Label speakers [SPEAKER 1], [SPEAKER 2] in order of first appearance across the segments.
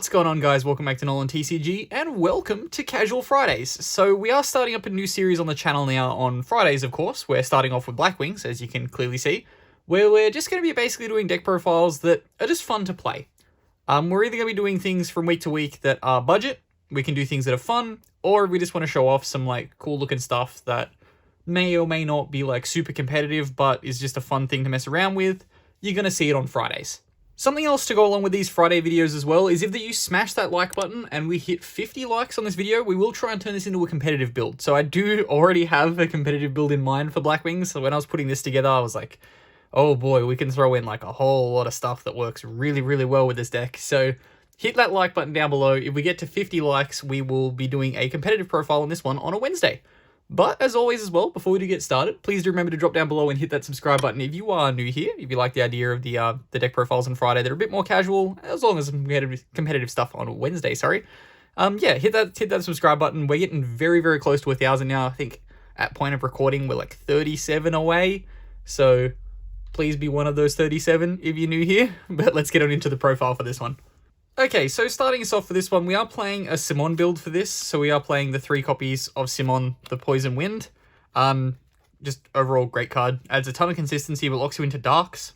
[SPEAKER 1] What's going on, guys? Welcome back to NolanTCG and welcome to Casual Fridays. So we are starting up a new series on the channel now on Fridays, of course. We're starting off with Blackwings, as you can clearly see, where we're just going to be basically doing deck profiles that are just fun to play. We're either going to be doing things from week to week that are budget, we can do things that are fun, or we just want to show off some like cool looking stuff that may or may not be like super competitive, but is just a fun thing to mess around with. You're going to see it on Fridays. Something else to go along with these Friday videos as well is if you smash that like button and we hit 50 likes on this video, we will try and turn this into a competitive build. So I do already have a competitive build in mind for Blackwings. So when I was putting this together, I was like, oh boy, we can throw in like a whole lot of stuff that works really, really well with this deck. So hit that like button down below. If we get to 50 likes, we will be doing a competitive profile on this one on a Wednesday. But as always as well, before we do get started, please do remember to drop down below and hit that subscribe button if you are new here, if you like the idea of the deck profiles on Friday that are a bit more casual, as long as some competitive stuff on Wednesday, sorry. Yeah, hit that subscribe button. We're getting very, very close to 1,000 now. I think at point of recording, we're like 37 away. So please be one of those 37 if you're new here. But let's get on into the profile for this one. Okay, so starting us off for this one, we are playing a Simon build for this. So we are playing the 3 copies of Simon, the Poison Wind. Just overall great card. Adds a ton of consistency, but locks you into darks.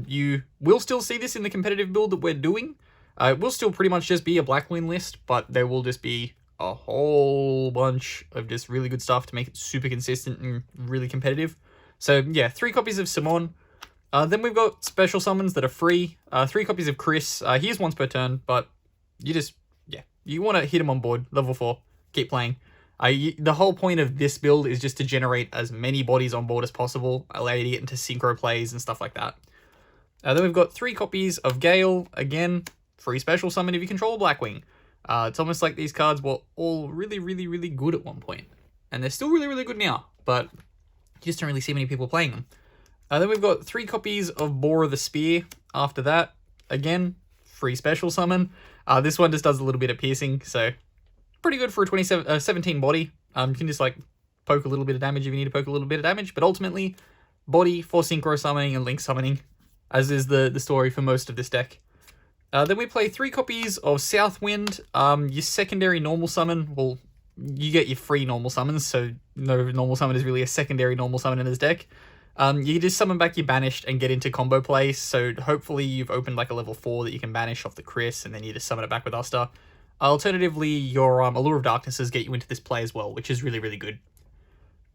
[SPEAKER 1] You will still see this in the competitive build that we're doing. It will still pretty much just be a Blackwing list, but there will just be a whole bunch of just really good stuff to make it super consistent and really competitive. So yeah, 3 copies of Simon. Then we've got special summons that are free. 3 copies of Chris. He is once per turn, but you want to hit him on board. Level 4. Keep playing. The whole point of this build is just to generate as many bodies on board as possible, allow you to get into synchro plays and stuff like that. Then we've got 3 copies of Gale. Again, free special summon if you control a Blackwing. It's almost like these cards were all really, really, really good at one point. And they're still really, really good now, but you just don't really see many people playing them. Then we've got 3 copies of Boar of the Spear. After that, again, free special summon. This one just does a little bit of piercing, so pretty good for a 17 body. You can just like poke a little bit of damage if you need to poke a little bit of damage, but ultimately, body for synchro summoning and link summoning, as is the story for most of this deck. Then we play 3 copies of Southwind. Your secondary normal summon, well, you get your free normal summons, so no normal summon is really a secondary normal summon in this deck. You just summon back your banished and get into combo plays, so hopefully you've opened like a level 4 that you can banish off the Chris, and then you just summon it back with Uster. Alternatively, your Allure of Darknesses get you into this play as well, which is really, really good.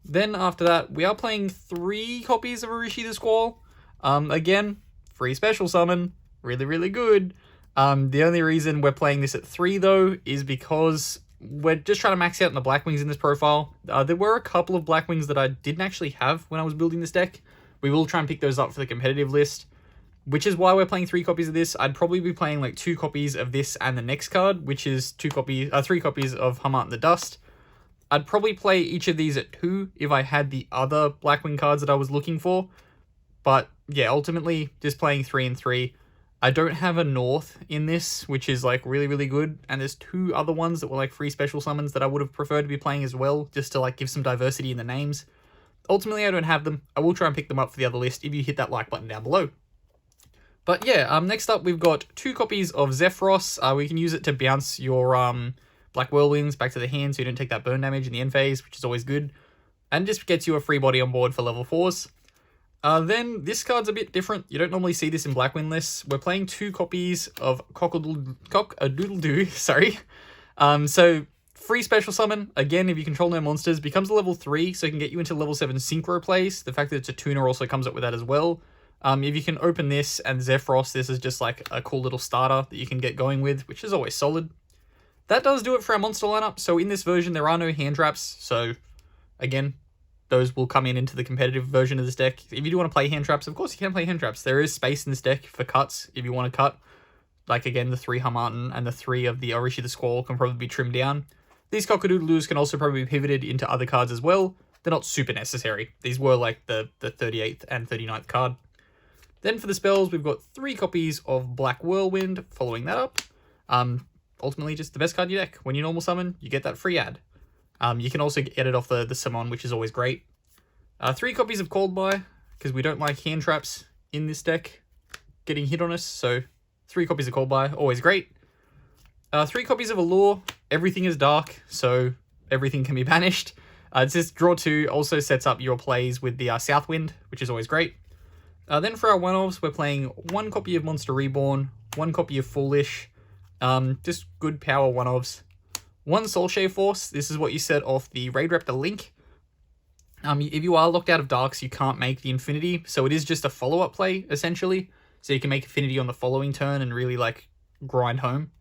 [SPEAKER 1] Then after that, we are playing 3 copies of Arishi the Squall. Again, free special summon, really, really good. The only reason we're playing this at 3 though is because we're just trying to max out in the Blackwings in this profile. There were a couple of Blackwings that I didn't actually have when I was building this deck. We will try and pick those up for the competitive list, which is why we're playing 3 copies of this. I'd probably be playing like 2 copies of this and the next card, which is 3 copies of Hamart in the Dust. I'd probably play each of these at 2 if I had the other Blackwing cards that I was looking for. But yeah, ultimately just playing 3 and 3. I don't have a North in this, which is like really, really good. And there's 2 other ones that were like free special summons that I would have preferred to be playing as well, just to like give some diversity in the names. Ultimately, I don't have them. I will try and pick them up for the other list if you hit that like button down below. But yeah, next up we've got 2 copies of Zephyros. We can use it to bounce your Black Whirlwinds back to the hand so you don't take that burn damage in the end phase, which is always good. And just gets you a free body on board for level 4s. Then this card's a bit different. You don't normally see this in Blackwing lists. We're playing 2 copies of Cock-a-Doodle-Doo, sorry. So free special summon, again, if you control no monsters, becomes a level 3, so it can get you into level 7 synchro plays. The fact that it's a tuner also comes up with that as well. If you can open this and Zephyros, this is just like a cool little starter that you can get going with, which is always solid. That does do it for our monster lineup. So in this version, there are no hand traps. So again, those will come into the competitive version of this deck. If you do want to play hand traps, of course you can play hand traps. There is space in this deck for cuts if you want to cut. Like again, the 3 Hamarten and the 3 of the Arishi the Squall can probably be trimmed down. These Cock-a-Doodle-Doos can also probably be pivoted into other cards as well. They're not super necessary. These were like the 38th and 39th card. Then for the spells, we've got 3 copies of Black Whirlwind following that up. Ultimately, just the best card in your deck. When you normal summon, you get that free ad. You can also get it off the Simon, which is always great. 3 copies of Called By, because we don't like hand traps in this deck getting hit on us, so 3 copies of Called By, always great. 3 copies of Allure. Everything is dark, so everything can be banished. It's this draw 2 also sets up your plays with the Southwind, which is always great. Then for our one-offs, we're playing 1 copy of Monster Reborn, 1 copy of Foolish, just good power one-offs. 1 Soulshave Force. This is what you set off the Raid Raptor Link. If you are locked out of Darks, you can't make the Infinity, so it is just a follow-up play, essentially. So you can make Infinity on the following turn and really, like, grind home.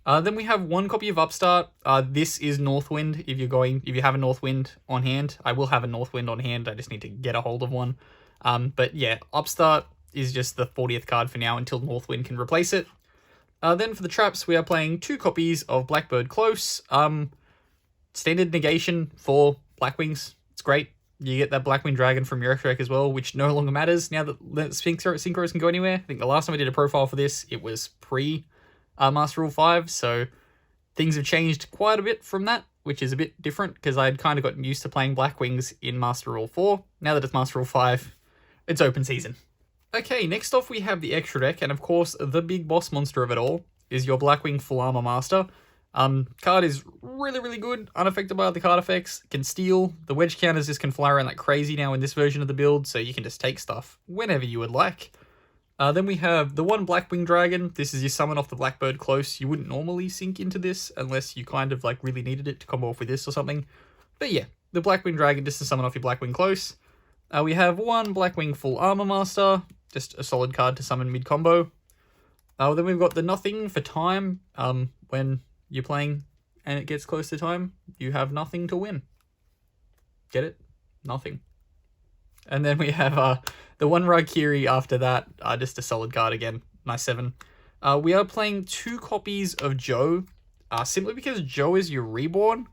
[SPEAKER 1] Then we have 1 copy of Upstart. This is Northwind. If you have a Northwind on hand, I will have a Northwind on hand. I just need to get a hold of one. But yeah, Upstart is just the 40th card for now until Northwind can replace it. Then for the traps, we are playing 2 copies of Blackbird Close. Standard negation for Blackwings. It's great. You get that Blackwing Dragon from your extra deck as well, which no longer matters now that Synchros can go anywhere. I think the last time I did a profile for this, it was pre Master Rule 5, so things have changed quite a bit from that, which is a bit different because I'd kind of gotten used to playing Blackwings in Master Rule 4. Now that it's Master Rule 5, it's open season. Okay, next off we have the extra deck, and of course the big boss monster of it all is your Blackwing Full Armor Master. Card is really, really good, unaffected by the card effects, can steal, the wedge counters just can fly around like crazy now in this version of the build, so you can just take stuff whenever you would like. Then we have the 1 Blackwing Dragon. This is your summon off the Blackbird Close. You wouldn't normally sink into this unless you kind of like really needed it to combo off with this or something. But yeah, the Blackwing Dragon just to summon off your Blackwing Close. We have 1 Blackwing Full Armor Master, just a solid card to summon mid-combo. Then we've got the Nothing for Time. When you're playing and it gets close to time, you have nothing to win. Get it? Nothing. And then we have the 1 Raikiri after that, just a solid card again, nice 7. We are playing 2 copies of Joe, simply because Joe is your Reborn.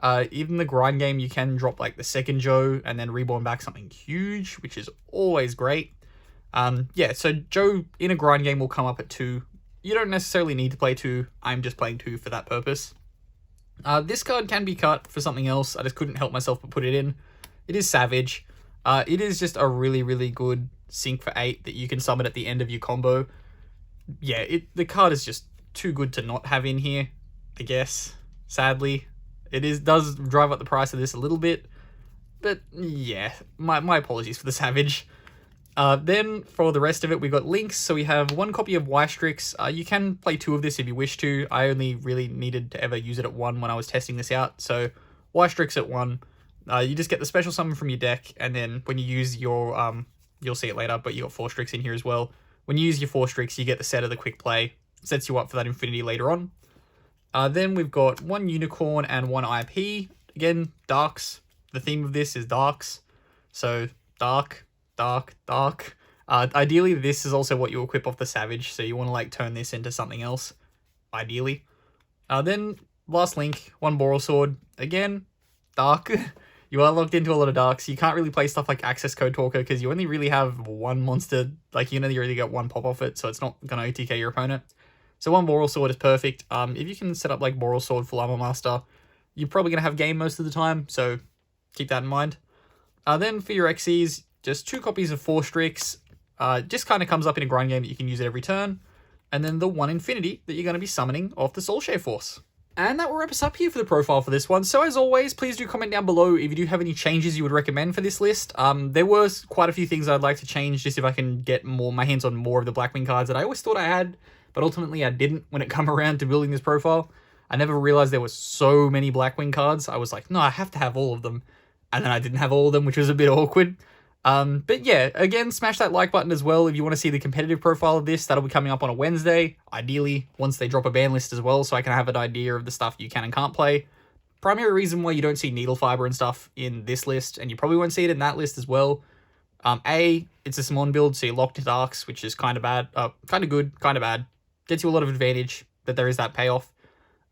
[SPEAKER 1] Even the grind game, you can drop like the 2nd Joe and then Reborn back something huge, which is always great. Yeah, so Joe in a grind game will come up at 2. You don't necessarily need to play 2, I'm just playing 2 for that purpose. This card can be cut for something else, I just couldn't help myself but put it in. It is Savage. It is just a really, really good sync for 8 that you can summon at the end of your combo. Yeah, the card is just too good to not have in here, I guess. Sadly, does drive up the price of this a little bit, but yeah, my apologies for the Savage. Then for the rest of it, we got links. So we have 1 copy of Ystrix. You can play 2 of this if you wish to. I only really needed to ever use it at 1 when I was testing this out. So Ystrix at 1. You just get the special summon from your deck, and then when you use your, you'll see it later, but you got 4 Strix in here as well. When you use your 4 Strix, you get the set of the quick play. It sets you up for that Infinity later on. Then we've got 1 Unicorn and 1 IP. Again, Darks. The theme of this is Darks. So, Dark. Ideally, this is also what you equip off the Savage, so you want to like turn this into something else, ideally. Then, last link, 1 Boral Sword. Again, Dark. You are locked into a lot of Darks. You can't really play stuff like Access Code Talker because you only really have 1 monster, like you only really get 1 pop off it, so it's not going to OTK your opponent. So 1 Boral Sword is perfect. If you can set up like Boral Sword Full Armor Master, you're probably going to have game most of the time, so keep that in mind. Then for your Xyz, just 2 copies of 4 Strix. Just kind of comes up in a grind game that you can use it every turn. And then the 1 Infinity that you're going to be summoning off the Soulshave Force. And that will wrap us up here for the profile for this one. So as always, please do comment down below if you do have any changes you would recommend for this list. There was quite a few things I'd like to change just if I can get my hands on more of the Blackwing cards that I always thought I had, but ultimately I didn't when it come around to building this profile. I never realized there was so many Blackwing cards. I was like, no, I have to have all of them. And then I didn't have all of them, which was a bit awkward. But yeah, again, smash that like button as well if you want to see the competitive profile of this. That'll be coming up on a Wednesday, ideally, once they drop a ban list as well, so I can have an idea of the stuff you can and can't play. Primary reason why you don't see Needle Fiber and stuff in this list, and you probably won't see it in that list as well. A, it's a Simon build, so you're locked to Darks, which is kind of bad, kind of good, kind of bad. Gets you a lot of advantage, but there is that payoff.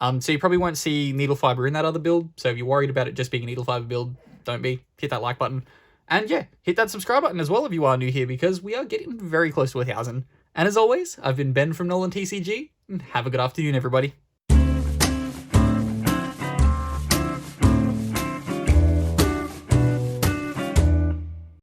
[SPEAKER 1] So you probably won't see Needle Fiber in that other build, so if you're worried about it just being a Needle Fiber build, don't be. Hit that like button. And yeah, hit that subscribe button as well if you are new here, because we are getting very close to 1,000. And as always, I've been Ben from NolanTCG, and have a good afternoon, everybody.